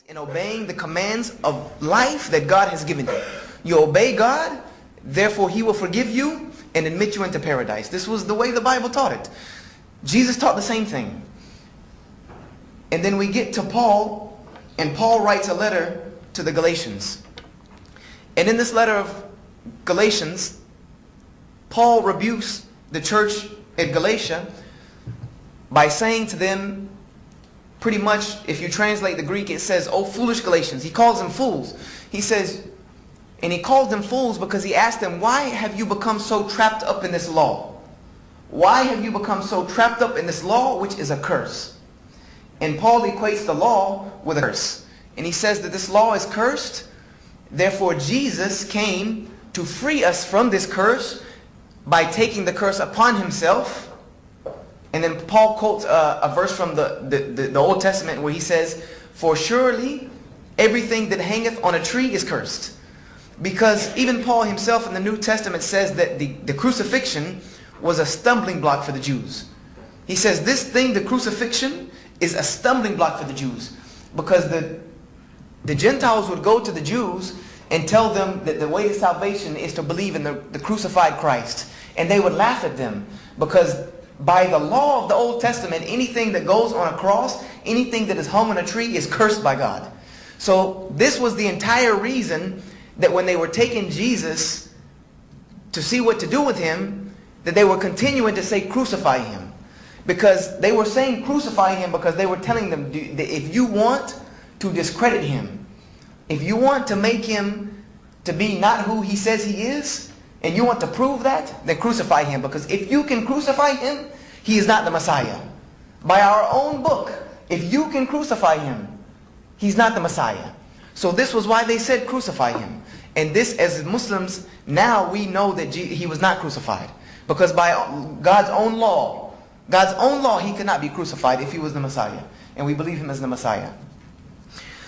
in obeying the commands of life that God has given you. You obey God, therefore He will forgive you and admit you into paradise. This was the way the Bible taught it. Jesus taught the same thing. And then we get to Paul, and Paul writes a letter to the Galatians. And in this letter of Galatians, Paul rebukes the church at Galatia by saying to them, pretty much, if you translate the Greek, it says, "Oh, foolish Galatians." He calls them fools. He says, and he calls them fools because he asked them, why have you become so trapped up in this law? Why have you become so trapped up in this law, which is a curse? And Paul equates the law with a curse. And he says that this law is cursed. Therefore, Jesus came to free us from this curse by taking the curse upon himself. And then Paul quotes a verse from the Old Testament where he says, "For surely everything that hangeth on a tree is cursed." Because even Paul himself in the New Testament says that the crucifixion was a stumbling block for the Jews. He says this thing, the crucifixion, is a stumbling block for the Jews. Because the Gentiles would go to the Jews and tell them that the way to salvation is to believe in the crucified Christ. And they would laugh at them because by the law of the Old Testament, anything that goes on a cross, anything that is hung on a tree is cursed by God. So this was the entire reason that when they were taking Jesus to see what to do with him, that they were continuing to say crucify him. Because they were saying crucify him because they were telling them that if you want to discredit him, if you want to make him to be not who he says he is, and you want to prove that, then crucify him. Because if you can crucify him, he is not the Messiah. By our own book, if you can crucify him, he's not the Messiah. So this was why they said crucify him. And this, as Muslims, now we know that he was not crucified. Because by God's own law, he could not be crucified if he was the Messiah. And we believe him as the Messiah.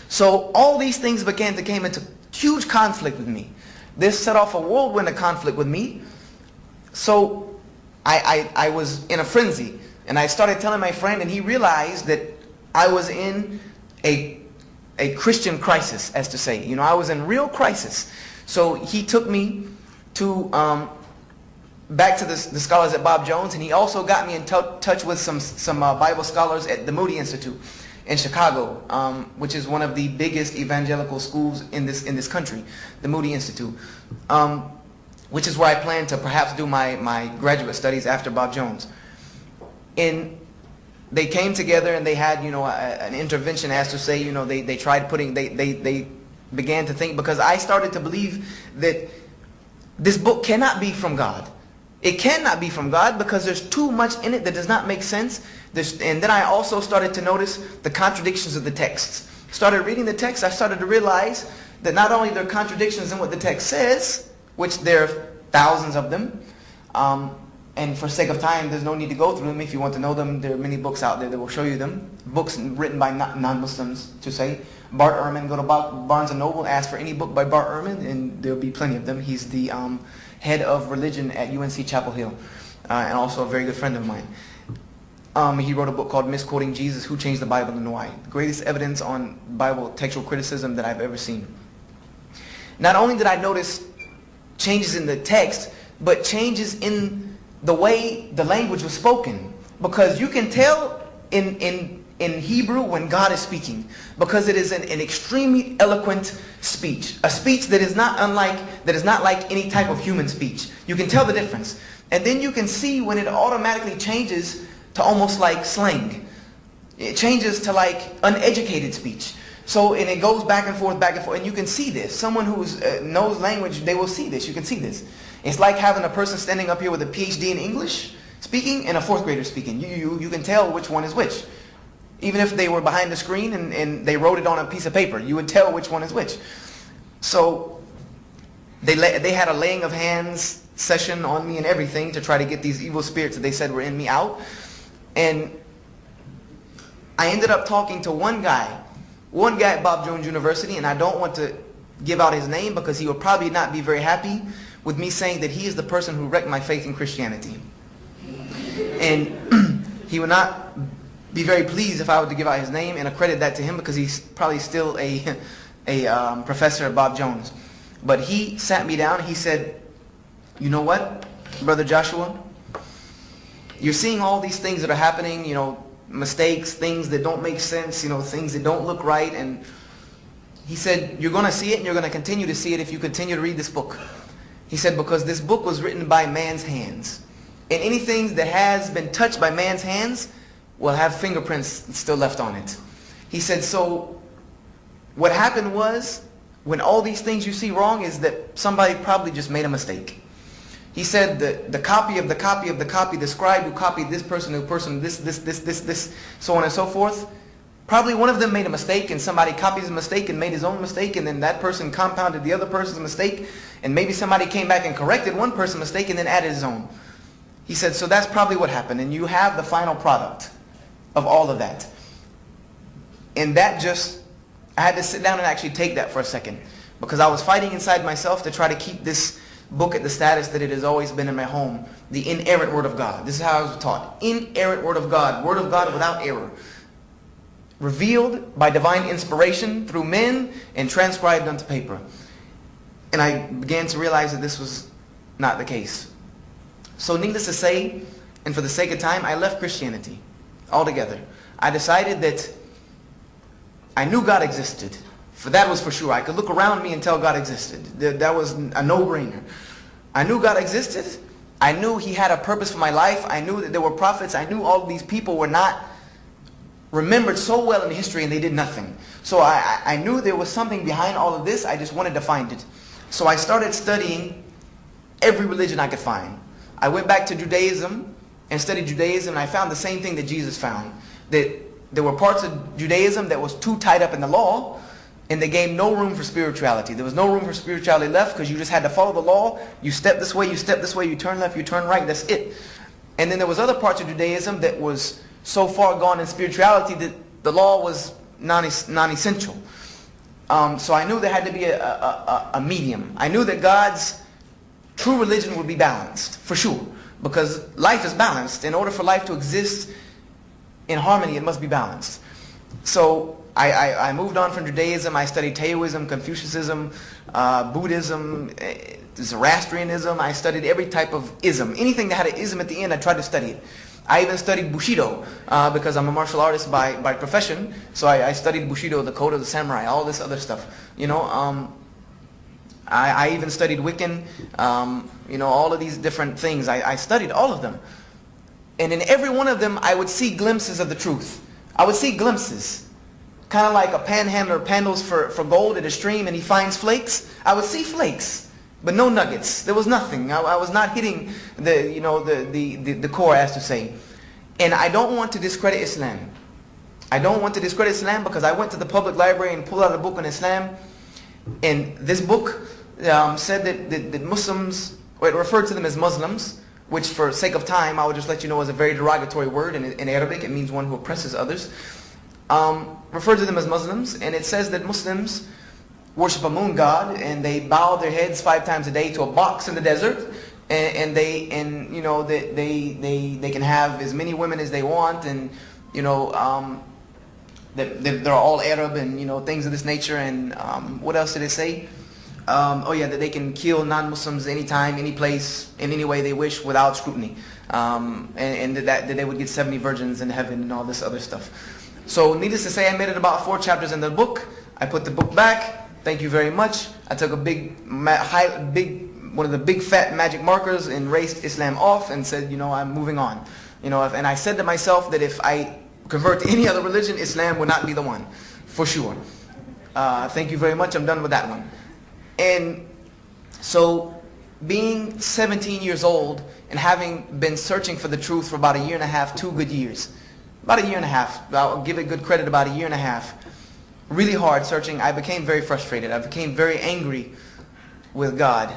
So all these things came into huge conflict with me. This set off a whirlwind of conflict with me. So I was in a frenzy. And I started telling my friend, and he realized that I was in a Christian crisis, as to say. You know, I was in real crisis. So he took me to back to the scholars at Bob Jones, and he also got me in touch with some Bible scholars at the Moody Institute in Chicago, which is one of the biggest evangelical schools in this country, the Moody Institute, which is where I plan to perhaps do my graduate studies after Bob Jones. And they came together and they had, you know, an intervention, as to say, you know, they tried putting, they began to think, because I started to believe that this book cannot be from God. It cannot be from God because there's too much in it that does not make sense. And then I also started to notice the contradictions of the texts. Started reading the text, I started to realize that not only there are contradictions in what the text says, which there are thousands of them, and for sake of time, there's no need to go through them. If you want to know them, there are many books out there that will show you them. Books written by non-Muslims, to say. Bart Ehrman, go to Barnes & Noble, ask for any book by Bart Ehrman, and there'll be plenty of them. He's the head of religion at UNC Chapel Hill, and also a very good friend of mine. He wrote a book called Misquoting Jesus, Who Changed the Bible and Why? The greatest evidence on Bible textual criticism that I've ever seen. Not only did I notice changes in the text, but changes in the way the language was spoken. Because you can tell in Hebrew when God is speaking, because it is an extremely eloquent speech, a speech that is not like any type of human speech. You can tell the difference. And then you can see when it automatically changes to almost like slang. It changes to like uneducated speech. So, and it goes back and forth, and you can see this. Someone who knows language, they will see this. You can see this. It's like having a person standing up here with a PhD in English speaking and a fourth grader speaking. You can tell which one is which. Even if they were behind the screen and they wrote it on a piece of paper, you would tell which one is which. So they had a laying of hands session on me and everything to try to get these evil spirits that they said were in me out. And I ended up talking to one guy at Bob Jones University, and I don't want to give out his name because he will probably not be very happy with me saying that he is the person who wrecked my faith in Christianity. And he will not be very pleased if I were to give out his name and accredit that to him, because he's probably still a professor at Bob Jones. But he sat me down. He said, you know what, Brother Joshua? You're seeing all these things that are happening, mistakes, things that don't make sense, things that don't look right. And he said, you're going to see it, and you're going to continue to see it if you continue to read this book. He said, because this book was written by man's hands. And anything that has been touched by man's hands will have fingerprints still left on it. He said, so what happened was, when all these things you see wrong, is that somebody probably just made a mistake. He said the copy of the copy of the copy, the scribe who copied this person, this, so on and so forth, probably one of them made a mistake, and somebody copied his mistake and made his own mistake, and then that person compounded the other person's mistake, and maybe somebody came back and corrected one person's mistake and then added his own. He said, so that's probably what happened, and you have the final product of all of that. And that just, I had to sit down and actually take that for a second, because I was fighting inside myself to try to keep this book at the status that it has always been in my home, the inerrant Word of God. This is how I was taught. Inerrant Word of God without error. Revealed by divine inspiration through men and transcribed onto paper. And I began to realize that this was not the case. So needless to say, and for the sake of time, I left Christianity altogether. I decided that I knew God existed. For that was for sure. I could look around me and tell God existed. That was a no-brainer. I knew God existed. I knew He had a purpose for my life. I knew that there were prophets. I knew all these people were not remembered so well in history and they did nothing. So I knew there was something behind all of this. I just wanted to find it. So I started studying every religion I could find. I went back to Judaism and studied Judaism, and I found the same thing that Jesus found. That there were parts of Judaism that was too tied up in the law, and they gave no room for spirituality. There was no room for spirituality left, because you just had to follow the law. You step this way, you step this way, you turn left, you turn right, that's it. And then there was other parts of Judaism that was so far gone in spirituality that the law was non-essential. So I knew there had to be a medium. I knew that God's true religion would be balanced, for sure. Because life is balanced. In order for life to exist in harmony, it must be balanced. So I moved on from Judaism. I studied Taoism, Confucianism, Buddhism, Zoroastrianism. I studied every type of ism. Anything that had an ism at the end, I tried to study it. I even studied Bushido because I'm a martial artist by profession. So I studied Bushido, the code of the samurai, all this other stuff. I even studied Wiccan, all of these different things. I studied all of them. And in every one of them, I would see glimpses of the truth. I would see glimpses. Kind of like a panhandler pandles for gold at a stream and he finds flakes. I would see flakes, but no nuggets. There was nothing. I was not hitting the core, as to say. And I don't want to discredit Islam. I don't want to discredit Islam because I went to the public library and pulled out a book on Islam. And this book said that Muslims, or it referred to them as Muslims, which for sake of time, I will just let you know is a very derogatory word in Arabic. It means one who oppresses others. Referred to them as Muslims, and it says that Muslims worship a moon god, and they bow their heads 5 times a day to a box in the desert, and they can have as many women as they want, and they're all Arab, and things of this nature. And what else did it say? That they can kill non-Muslims anytime, any place, in any way they wish without scrutiny, and that they would get 70 virgins in heaven and all this other stuff. So needless to say, I made it about 4 chapters in the book. I put the book back. Thank you very much. I took a one of the big fat magic markers and erased Islam off and said, I'm moving on. And I said to myself that if I convert to any other religion, Islam would not be the one, for sure. Thank you very much. I'm done with that one. And so, being 17 years old and having been searching for the truth for about 1.5 years, 2 good years. About 1.5 years. I'll give it good credit, about 1.5 years. Really hard searching. I became very frustrated. I became very angry with God.